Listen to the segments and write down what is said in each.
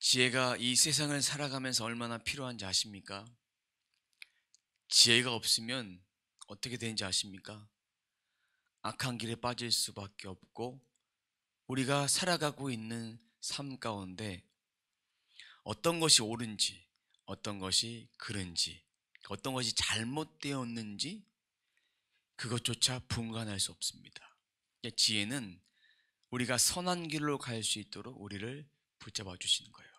지혜가 이 세상을 살아가면서 얼마나 필요한지 아십니까? 지혜가 없으면 어떻게 되는지 아십니까? 악한 길에 빠질 수밖에 없고 우리가 살아가고 있는 삶 가운데 어떤 것이 옳은지, 어떤 것이 그른지, 어떤 것이 잘못되었는지 그것조차 분간할 수 없습니다. 지혜는 우리가 선한 길로 갈 수 있도록 우리를 붙잡아 주시는 거예요.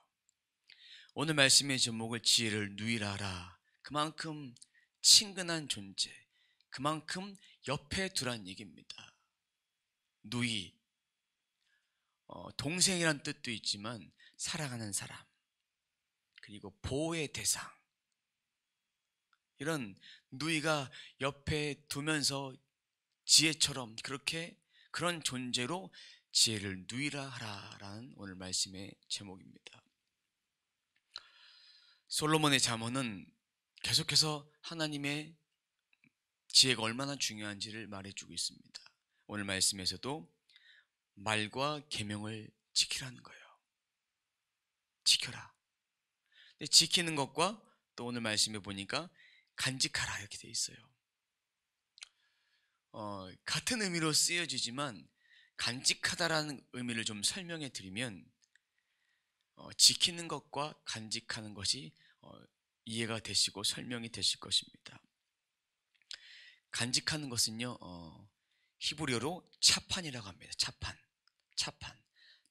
오늘 말씀의 제목을 지혜를 누이라라. 그만큼 친근한 존재, 그만큼 옆에 두란 얘기입니다. 누이, 동생이란 뜻도 있지만 사랑하는 사람, 그리고 보호의 대상, 이런 누이가 옆에 두면서 지혜처럼 그런 존재로 지혜를 누이라 하라라는 오늘 말씀의 제목입니다. 솔로몬의 잠언은 계속해서 하나님의 지혜가 얼마나 중요한지를 말해주고 있습니다. 오늘 말씀에서도 말과 계명을 지키라는 거예요. 지켜라. 근데 지키는 것과 또 오늘 말씀에 보니까 간직하라 이렇게 돼 있어요. 같은 의미로 쓰여지지만 간직하다라는 의미를 좀 설명해 드리면 지키는 것과 간직하는 것이 이해가 되시고 설명이 되실 것입니다. 간직하는 것은요, 히브리어로 차판이라고 합니다.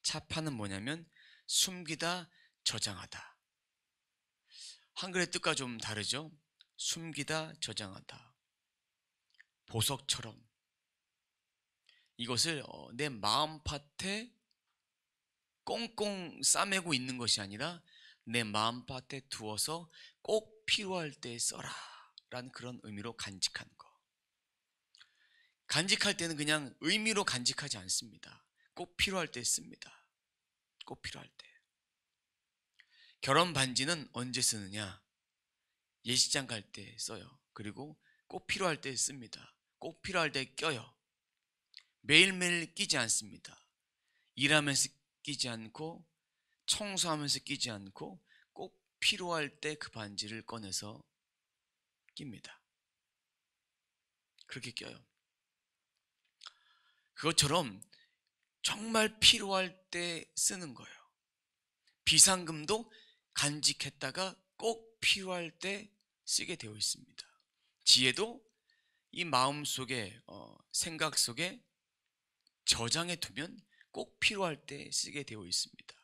차판은 뭐냐면 숨기다, 저장하다. 한글의 뜻과 좀 다르죠? 숨기다, 저장하다. 보석처럼 이것을 내 마음밭에 꽁꽁 싸매고 있는 것이 아니라 내 마음밭에 두어서 꼭 필요할 때 써라 라는 그런 의미로 간직하는 거. 간직할 때는 그냥 의미로 간직하지 않습니다. 꼭 필요할 때 씁니다. 꼭 필요할 때. 결혼 반지는 언제 쓰느냐? 예식장 갈 때 써요. 그리고 꼭 필요할 때 씁니다. 꼭 필요할 때 껴요. 매일매일 끼지 않습니다. 일하면서 끼지 않고 청소하면서 끼지 않고 꼭 필요할 때 그 반지를 꺼내서 낍니다. 그렇게 껴요. 그것처럼 정말 필요할 때 쓰는 거예요. 비상금도 간직했다가 꼭 필요할 때 쓰게 되어 있습니다. 지혜도 이 마음 속에 생각 속에 저장해 두면 꼭 필요할 때 쓰게 되어 있습니다.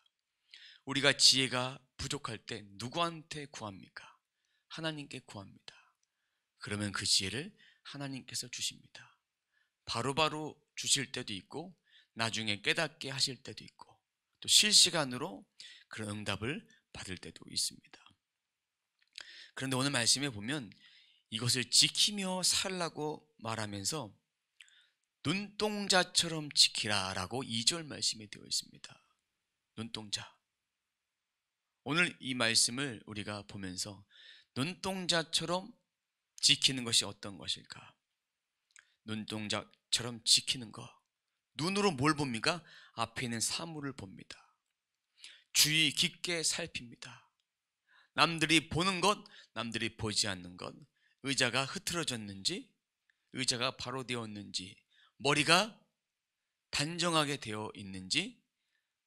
우리가 지혜가 부족할 때 누구한테 구합니까? 하나님께 구합니다. 그러면 그 지혜를 하나님께서 주십니다. 바로바로 주실 때도 있고 나중에 깨닫게 하실 때도 있고 또 실시간으로 그런 응답을 받을 때도 있습니다. 그런데 오늘 말씀에 보면 이것을 지키며 살라고 말하면서 눈동자처럼 지키라 라고 2절 말씀에 되어 있습니다. 눈동자. 오늘 이 말씀을 우리가 보면서 눈동자처럼 지키는 것이 어떤 것일까? 눈동자처럼 지키는 것. 눈으로 뭘 봅니까? 앞에 있는 사물을 봅니다. 주의 깊게 살핍니다. 남들이 보는 것, 남들이 보지 않는 것, 의자가 흐트러졌는지, 의자가 바로 되었는지, 머리가 단정하게 되어 있는지,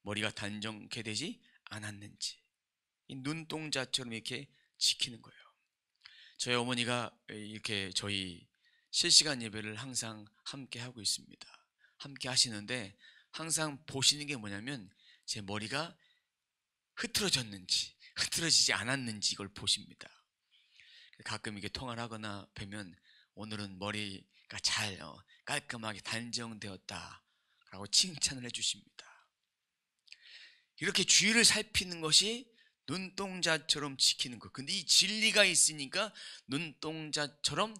머리가 단정하게 되지 않았는지, 이 눈동자처럼 이렇게 지키는 거예요. 저희 어머니가 이렇게 저희 실시간 예배를 항상 함께 하고 있습니다. 함께 하시는데 항상 보시는 게 뭐냐면 제 머리가 흐트러졌는지 흐트러지지 않았는지 이걸 보십니다. 가끔 이게 통화를 하거나 뵈면 오늘은 머리가 잘 깔끔하게 단정되었다 라고 칭찬을 해주십니다. 이렇게 주의를 살피는 것이 눈동자처럼 지키는 것. 근데 이 진리가 있으니까 눈동자처럼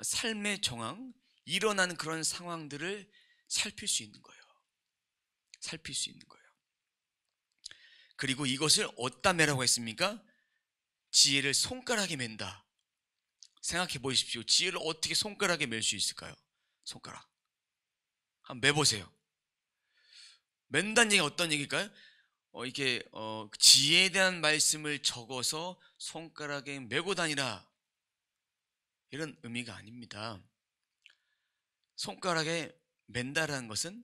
삶의 정황, 일어나는 그런 상황들을 살필 수 있는 거예요. 살필 수 있는 거예요. 그리고 이것을 어디다 매라고 했습니까? 지혜를 손가락에 맨다. 생각해 보십시오. 지혜를 어떻게 손가락에 맬 수 있을까요? 손가락. 한번 매보세요. 맨다는 얘기가 어떤 얘기일까요? 이게 지혜에 대한 말씀을 적어서 손가락에 메고 다니라, 이런 의미가 아닙니다. 손가락에 맨다라는 것은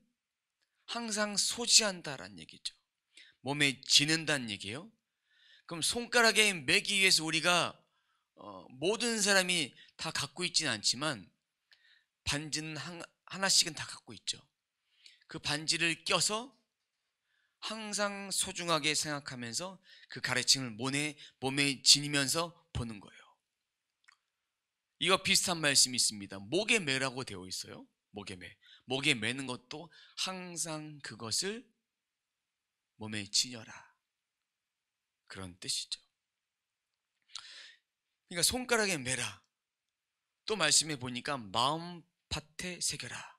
항상 소지한다라는 얘기죠. 몸에 지는다는 얘기예요. 그럼 손가락에 매기 위해서 우리가 모든 사람이 다 갖고 있지는 않지만 반지는 하나씩은 다 갖고 있죠. 그 반지를 껴서 항상 소중하게 생각하면서 그 가르침을 몸에 지니면서 보는 거예요. 이거 비슷한 말씀이 있습니다. 목에 매라고 되어 있어요. 목에 매. 목에 매는 것도 항상 그것을 몸에 지녀라, 그런 뜻이죠. 그러니까 손가락에 매라. 또 말씀해 보니까 마음밭에 새겨라.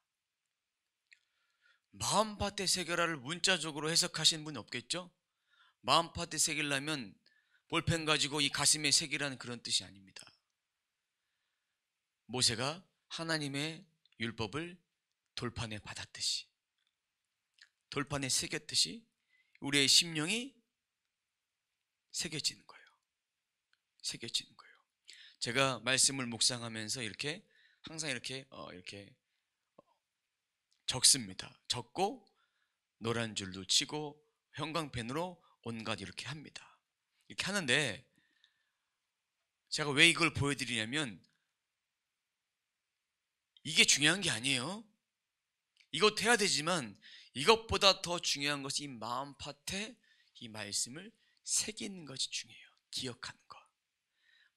마음밭에 새겨라를 문자적으로 해석하시는 분 없겠죠? 마음밭에 새기려면 볼펜 가지고 이 가슴에 새기라는 그런 뜻이 아닙니다. 모세가 하나님의 율법을 돌판에 받았듯이, 돌판에 새겼듯이 우리의 심령이 새겨지는 거예요. 새겨지는 거예요. 제가 말씀을 묵상하면서 이렇게 항상 이렇게 적습니다. 적고 노란 줄도 치고 형광펜으로 온갖 이렇게 합니다. 이렇게 하는데 제가 왜 이걸 보여드리냐면 이게 중요한 게 아니에요. 이것도 해야 되지만 이것보다 더 중요한 것이 이 마음밭에 이 말씀을 새기는 것이 중요해요. 기억하는 것.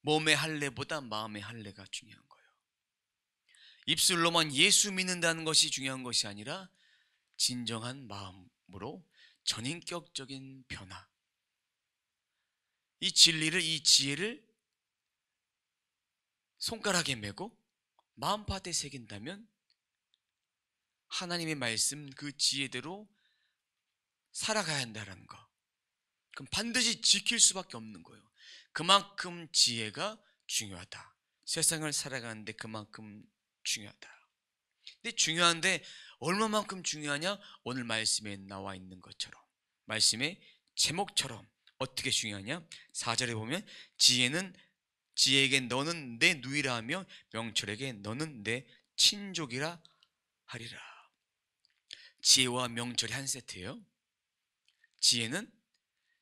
몸의 할례보다 마음의 할례가 중요한 거예요. 입술로만 예수 믿는다는 것이 중요한 것이 아니라 진정한 마음으로 전인격적인 변화, 이 진리를, 이 지혜를 손가락에 메고 마음밭에 새긴다면 하나님의 말씀 그 지혜대로 살아가야 한다는 거. 그럼 반드시 지킬 수밖에 없는 거예요. 그만큼 지혜가 중요하다. 세상을 살아가는데 그만큼 중요하다. 근데 중요한데 얼마만큼 중요하냐? 오늘 말씀에 나와 있는 것처럼, 말씀의 제목처럼 어떻게 중요하냐? 4절에 보면 지혜에게 너는 내 누이라 하며 명철에게 너는 내 친족이라 하리라. 지혜와 명철이 한 세트예요. 지혜는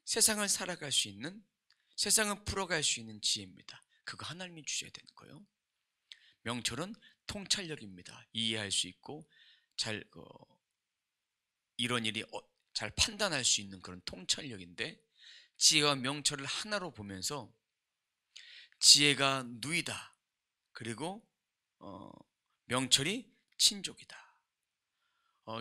세상을 살아갈 수 있는, 세상을 풀어갈 수 있는 지혜입니다. 그거 하나님이 주셔야 되는 거예요. 명철은 통찰력입니다. 이해할 수 있고 이런 일이 잘 판단할 수 있는 그런 통찰력인데, 지혜와 명철을 하나로 보면서 지혜가 누이다, 그리고 명철이 친족이다.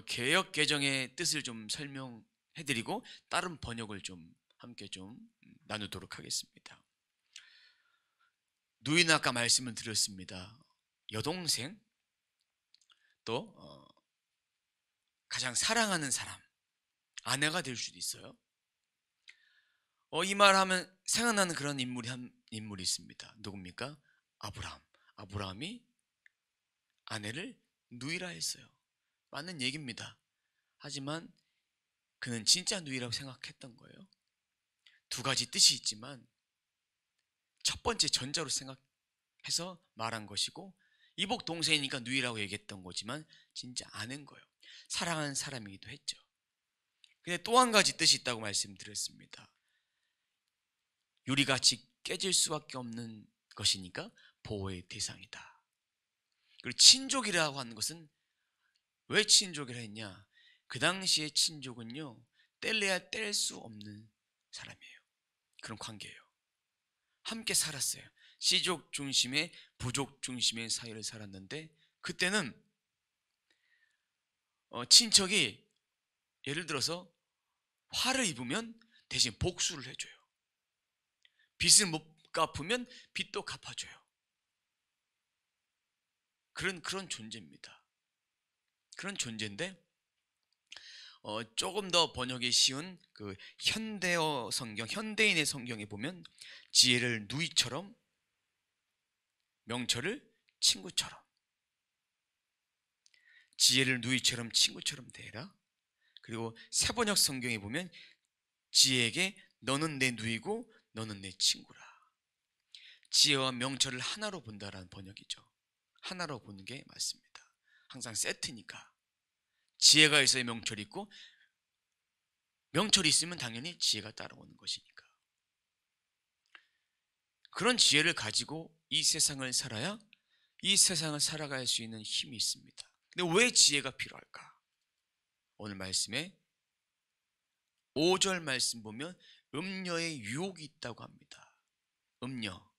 개역 개정의 뜻을 좀 설명해드리고 다른 번역을 좀 함께 좀 나누도록 하겠습니다. 누이는 아까 말씀을 드렸습니다. 여동생, 또 가장 사랑하는 사람, 아내가 될 수도 있어요. 이 말하면 생각나는 그런 인물이 있습니다. 누굽니까? 아브라함이 아내를 누이라 했어요. 맞는 얘기입니다. 하지만 그는 진짜 누이라고 생각했던 거예요. 두 가지 뜻이 있지만 첫 번째 전자로 생각해서 말한 것이고, 이복 동생이니까 누이라고 얘기했던 거지만 진짜 아는 거예요. 사랑하는 사람이기도 했죠. 근데 또 한 가지 뜻이 있다고 말씀드렸습니다. 유리같이 깨질 수밖에 없는 것이니까 보호의 대상이다. 그리고 친족이라고 하는 것은 왜 친족이라 했냐? 그 당시의 친족은요, 뗄래야 뗄 수 없는 사람이에요. 그런 관계예요. 함께 살았어요. 씨족 중심의 부족 중심의 사회를 살았는데, 그때는 친척이 예를 들어서 화를 입으면 대신 복수를 해줘요. 빚을 못 갚으면 빚도 갚아줘요. 그런 존재입니다. 그런 존재인데 조금 더 번역이 쉬운 그 현대어 성경, 현대인의 성경에 보면 지혜를 누이처럼, 명철을 친구처럼, 지혜를 누이처럼 친구처럼 대해라. 그리고 새번역 성경에 보면 지혜에게 너는 내 누이고 너는 내 친구라. 지혜와 명철을 하나로 본다라는 번역이죠. 하나로 보는 게 맞습니다. 항상 세트니까. 지혜가 있어야 명철이 있고, 명철이 있으면 당연히 지혜가 따라오는 것이니까. 그런 지혜를 가지고 이 세상을 살아야 이 세상을 살아갈 수 있는 힘이 있습니다. 근데 왜 지혜가 필요할까? 오늘 말씀에 5절 말씀 보면 음녀의 유혹이 있다고 합니다. 음녀.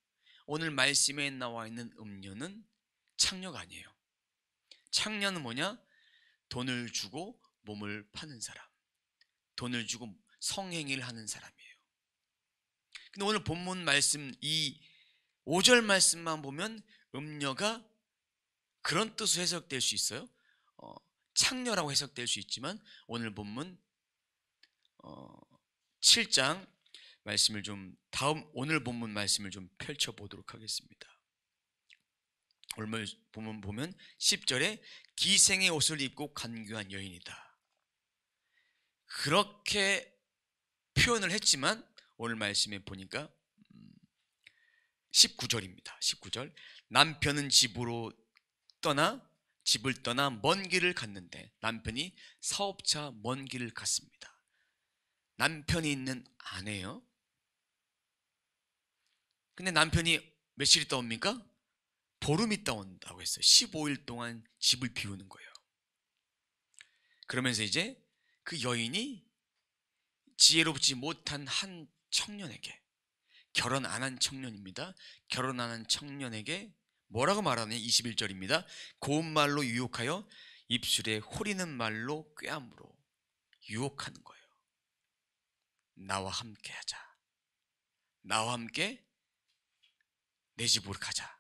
오늘 말씀에 나와 있는 음녀는 창녀가 아니에요. 창녀는 뭐냐? 돈을 주고 몸을 파는 사람. 돈을 주고 성행위를 하는 사람이에요. 근데 오늘 본문 말씀 이 5절 말씀만 보면 음녀가 그런 뜻으로 해석될 수 있어요. 창녀라고 해석될 수 있지만 오늘 본문 7장 말씀을 좀 오늘 본문 말씀을 좀 펼쳐 보도록 하겠습니다. 오늘 본문 보면 10절에 기생의 옷을 입고 간교한 여인이다. 그렇게 표현을 했지만 오늘 말씀에 보니까 19절입니다. 19절. 남편은 집을 떠나 먼 길을 갔는데, 남편이 사업차 먼 길을 갔습니다. 남편이 있는 아내요. 근데 남편이 며칠 있다 옵니까? 보름 있다 온다고 했어요. 15일 동안 집을 비우는 거예요. 그러면서 이제 그 여인이 지혜롭지 못한 한 청년에게, 결혼 안 한 청년입니다. 결혼 안 한 청년에게 뭐라고 말하느냐? 21절입니다. 고운 말로 유혹하여 입술에 호리는 말로 꾀함으로 유혹하는 거예요. 나와 함께 하자. 나와 함께 내 집으로 가자.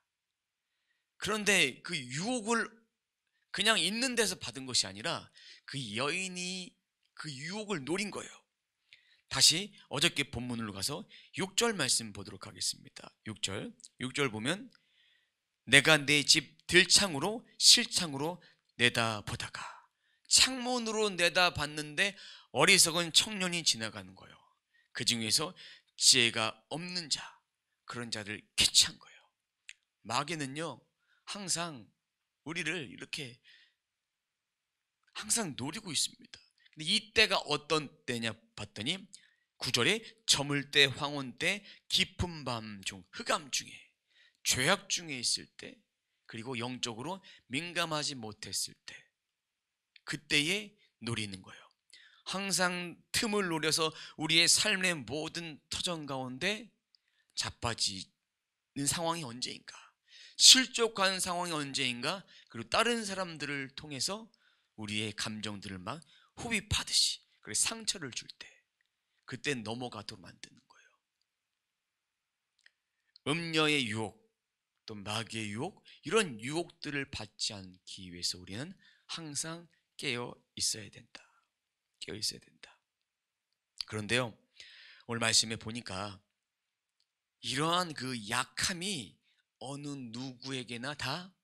그런데 그 유혹을 그냥 있는 데서 받은 것이 아니라 그 여인이 그 유혹을 노린 거예요. 다시 어저께 본문으로 가서 6절 말씀 보도록 하겠습니다. 6절 보면 내가 내 집 들창으로 실창으로 내다보다가, 창문으로 내다봤는데 어리석은 청년이 지나가는 거예요. 그 중에서 지혜가 없는 자, 그런 자를 캐치한 거예요. 마귀는요 항상 우리를 이렇게 항상 노리고 있습니다. 근데 이때가 어떤 때냐 봤더니 9절에 저물 때, 황혼 때, 깊은 밤 중, 흑암 중에, 죄악 중에 있을 때, 그리고 영적으로 민감하지 못했을 때, 그때에 노리는 거예요. 항상 틈을 노려서 우리의 삶의 모든 터전 가운데 자빠지는 상황이 언제인가, 실족한 상황이 언제인가, 그리고 다른 사람들을 통해서 우리의 감정들을 막 호흡하듯이 그래서 상처를 줄 때, 그때 넘어가도록 만드는 거예요. 음녀의 유혹, 또 마귀의 유혹, 이런 유혹들을 받지 않기 위해서 우리는 항상 깨어 있어야 된다. 깨어 있어야 된다. 그런데요, 오늘 말씀에 보니까 이러한 그 약함이 어느 누구에게나 다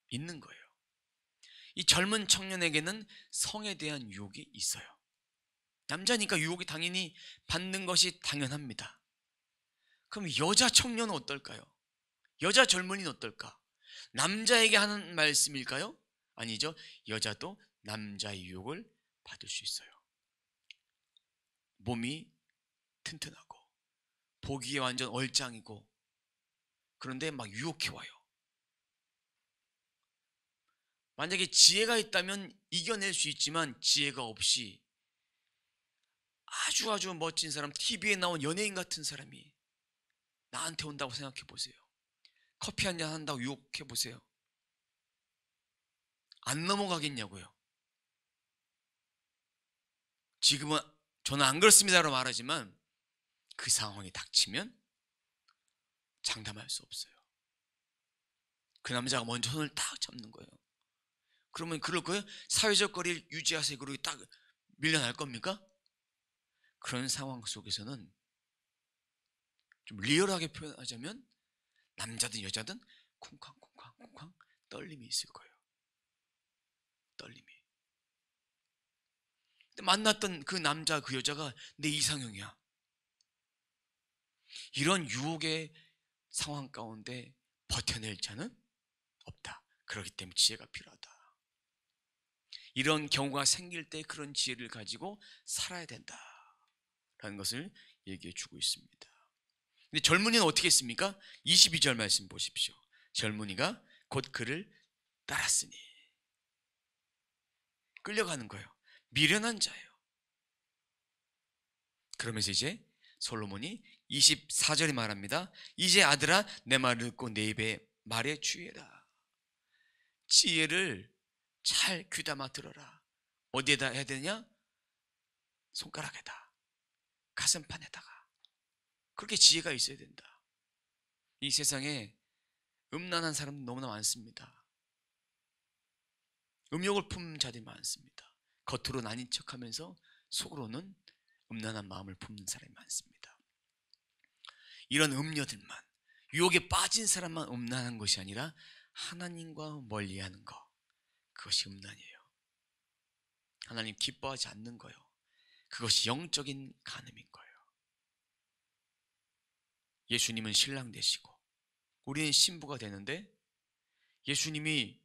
있는 거예요. 이 젊은 청년에게는 성에 대한 유혹이 있어요. 남자니까 유혹이 당연히 받는 것이 당연합니다. 그럼 여자 청년은 어떨까요? 여자 젊은이는 어떨까? 남자에게 하는 말씀일까요? 아니죠. 여자도 남자의 유혹을 받을 수 있어요. 몸이 튼튼하고 보기에 완전 얼짱이고, 그런데 막 유혹해와요. 만약에 지혜가 있다면 이겨낼 수 있지만 지혜가 없이 아주 멋진 사람, TV에 나온 연예인 같은 사람이 나한테 온다고 생각해 보세요. 커피 한잔 한다고 유혹해 보세요. 안 넘어가겠냐고요. 지금은 저는 안 그렇습니다라고 말하지만 그 상황이 닥치면 장담할 수 없어요. 그 남자가 먼저 손을 딱 잡는 거예요. 그러면 그럴 거예요? 사회적 거리를 유지하세요. 그러고 딱 밀려날 겁니까? 그런 상황 속에서는 좀 리얼하게 표현하자면 남자든 여자든 쿵쾅 떨림이 있을 거예요. 떨림이. 근데 만났던 그 남자 그 여자가 내 이상형이야. 이런 유혹의 상황 가운데 버텨낼 자는 없다. 그렇기 때문에 지혜가 필요하다. 이런 경우가 생길 때 그런 지혜를 가지고 살아야 된다 라는 것을 얘기해 주고 있습니다. 근데 젊은이는 어떻게 했습니까? 22절 말씀 보십시오. 젊은이가 곧 그를 따랐으니. 끌려가는 거예요. 미련한 자예요. 그러면서 이제 솔로몬이 24절에 말합니다. 이제 아들아, 내 말을 듣고 내 입에 말에 주의해라. 지혜를 잘 귀담아 들어라. 어디에다 해야 되냐? 손가락에다, 가슴판에다가. 그렇게 지혜가 있어야 된다. 이 세상에 음란한 사람 너무나 많습니다. 음욕을 품는 자들이 많습니다. 겉으로 아닌 척하면서 속으로는 음란한 마음을 품는 사람이 많습니다. 이런 음녀들만, 유혹에 빠진 사람만 음란한 것이 아니라 하나님과 멀리하는 것, 그것이 음란이에요. 하나님 기뻐하지 않는 거예요. 그것이 영적인 간음인 거예요. 예수님은 신랑 되시고 우리는 신부가 되는데, 예수님이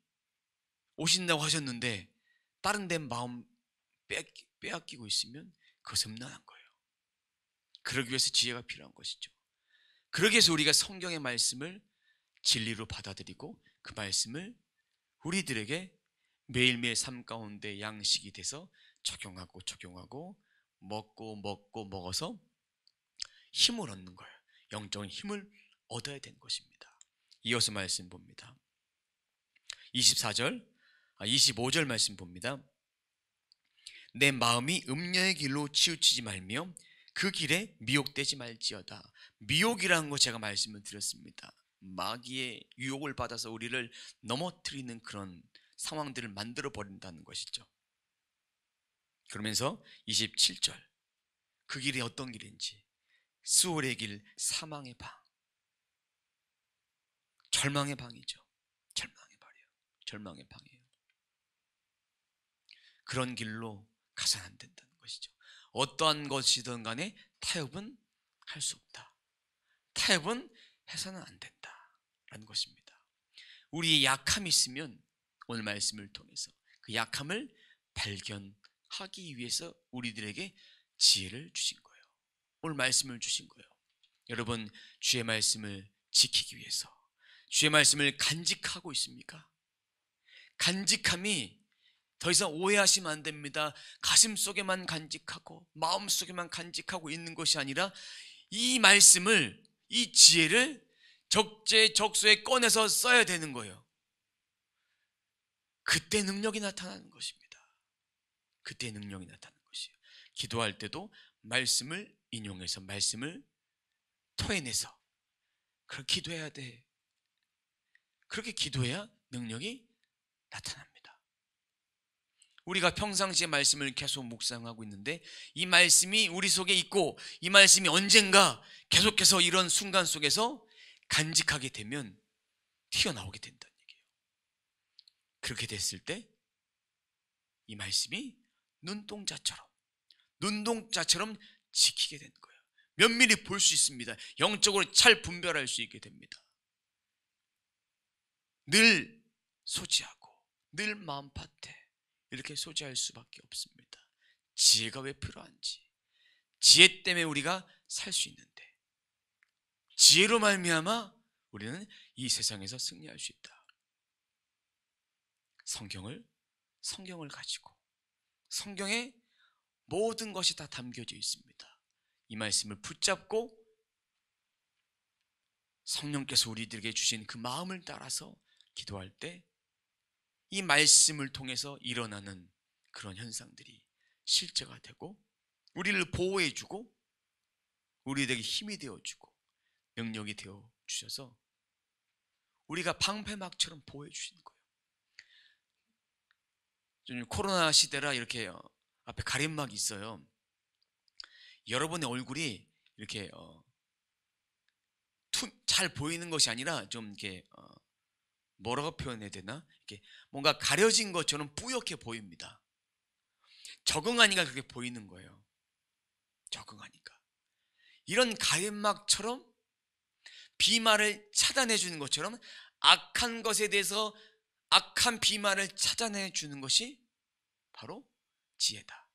오신다고 하셨는데 다른 데 마음 빼앗기고 있으면 그것은 음란한 거예요. 그러기 위해서 지혜가 필요한 것이죠. 그러기 위해서 우리가 성경의 말씀을 진리로 받아들이고 그 말씀을 우리들에게 매일매일 삶 가운데 양식이 돼서 적용하고 먹어서 힘을 얻는 거예요. 영적인 힘을 얻어야 되는 것입니다. 이어서 말씀 봅니다. 25절 말씀 봅니다. 내 마음이 음녀의 길로 치우치지 말며 그 길에 미혹되지 말지어다. 미혹이라는 거 제가 말씀을 드렸습니다. 마귀의 유혹을 받아서 우리를 넘어뜨리는 그런 상황들을 만들어 버린다는 것이죠. 그러면서 27절, 그 길이 어떤 길인지, 스올의 길, 사망의 방, 절망의 방이죠. 절망의 방이에요. 그런 길로 가서는 안 된다는 것이죠. 어떠한 것이든 간에 타협은 할 수 없다. 타협은 해서는 안 된다라는 것입니다. 우리의 약함이 있으면 오늘 말씀을 통해서 그 약함을 발견하기 위해서 우리들에게 지혜를 주신 거예요. 오늘 말씀을 주신 거예요. 여러분, 주의 말씀을 지키기 위해서 주의 말씀을 간직하고 있습니까? 간직함이 더 이상 오해하시면 안 됩니다. 가슴 속에만 간직하고 마음 속에만 간직하고 있는 것이 아니라 이 말씀을, 이 지혜를 적재적소에 꺼내서 써야 되는 거예요. 그때 능력이 나타나는 것입니다. 그때 능력이 나타나는 것이에요. 기도할 때도 말씀을 인용해서 말씀을 토해내서 그렇게 기도해야 돼. 그렇게 기도해야 능력이 나타납니다. 우리가 평상시에 말씀을 계속 묵상하고 있는데 이 말씀이 우리 속에 있고 이 말씀이 언젠가 계속해서 이런 순간 속에서 간직하게 되면 튀어나오게 된다는 얘기예요. 그렇게 됐을 때 이 말씀이 눈동자처럼 지키게 되는 거예요. 면밀히 볼 수 있습니다. 영적으로 잘 분별할 수 있게 됩니다. 늘 소지하고 늘 마음밭에 이렇게 소지할 수밖에 없습니다. 지혜가 왜 필요한지, 지혜 때문에 우리가 살 수 있는데 지혜로 말미암아 우리는 이 세상에서 승리할 수 있다. 성경을 가지고 성경에 모든 것이 다 담겨져 있습니다. 이 말씀을 붙잡고 성령께서 우리들에게 주신 그 마음을 따라서 기도할 때 이 말씀을 통해서 일어나는 그런 현상들이 실제가 되고 우리를 보호해주고 우리에게 힘이 되어주고 능력이 되어주셔서 우리가 방패막처럼 보호해주시는 거예요. 코로나 시대라 이렇게 앞에 가림막이 있어요. 여러분의 얼굴이 이렇게 잘 보이는 것이 아니라 좀 이렇게 뭐라고 표현해야 되나? 이렇게 뭔가 가려진 것처럼 뿌옇게 보입니다. 적응하니까 그렇게 보이는 거예요. 적응하니까. 이런 가림막처럼 비말을 차단해 주는 것처럼 악한 것에 대해서 악한 비말을 차단해 주는 것이 바로 지혜다,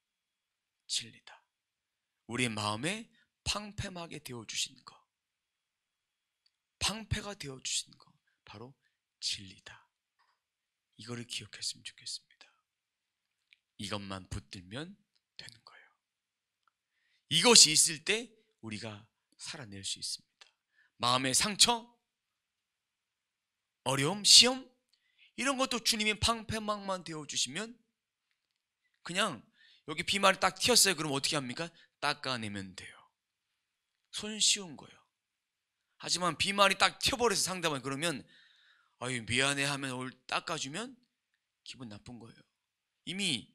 진리다. 우리의 마음에 방패막이 되어주시는 것, 방패가 되어주시는 것, 바로 진리다. 이거를 기억했으면 좋겠습니다. 이것만 붙들면 되는 거예요. 이것이 있을 때 우리가 살아낼 수 있습니다. 마음의 상처, 어려움, 시험, 이런 것도 주님이 방패막만 되어주시면, 그냥 여기 비말이 딱 튀었어요. 그럼 어떻게 합니까? 닦아내면 돼요. 손쉬운 거예요. 하지만 비말이 딱 튀어버려서 상대방이 그러면 아유 미안해 하면 닦아주면 기분 나쁜 거예요. 이미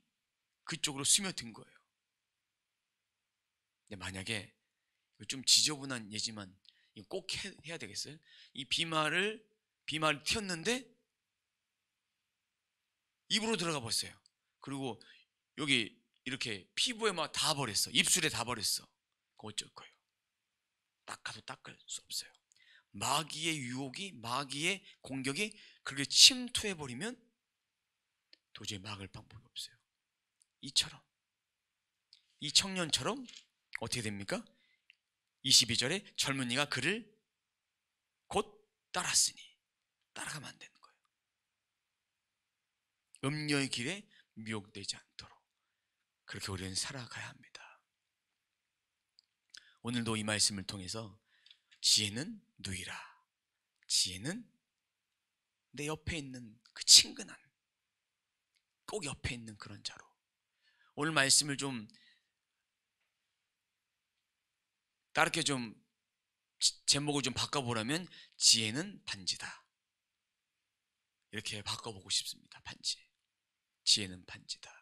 그쪽으로 스며든 거예요. 근데 만약에 좀 지저분한 예지만 꼭 해야 되겠어요? 이 비말이 튀었는데 입으로 들어가 버렸어요. 그리고 여기 이렇게 피부에 막 다 버렸어. 입술에 다 버렸어. 그거 어쩔 거예요? 닦아도 닦을 수 없어요. 마귀의 유혹이, 마귀의 공격이 그렇게 침투해 버리면 도저히 막을 방법이 없어요. 이 청년처럼 어떻게 됩니까? 22절에 젊은이가 그를 곧 따랐으니, 따라가면 안 되는 거예요. 음녀의 길에 미혹되지 않도록 그렇게 우리는 살아가야 합니다. 오늘도 이 말씀을 통해서 지혜는 누이라, 지혜는 내 옆에 있는 그 친근한, 꼭 옆에 있는 그런 자로. 오늘 말씀을 좀 다르게 좀 제목을 좀 바꿔보라면 지혜는 반지다, 이렇게 바꿔보고 싶습니다. 반지, 지혜는 반지다.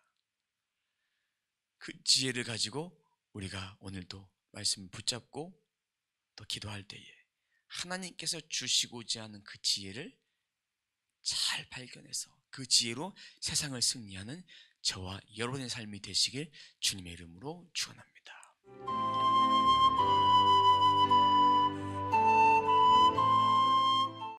그 지혜를 가지고 우리가 오늘도 말씀을 붙잡고 또 기도할 때에 하나님께서 주시고자 하는 그 지혜를 잘 발견해서 그 지혜로 세상을 승리하는 저와 여러분의 삶이 되시길 주님의 이름으로 축원합니다.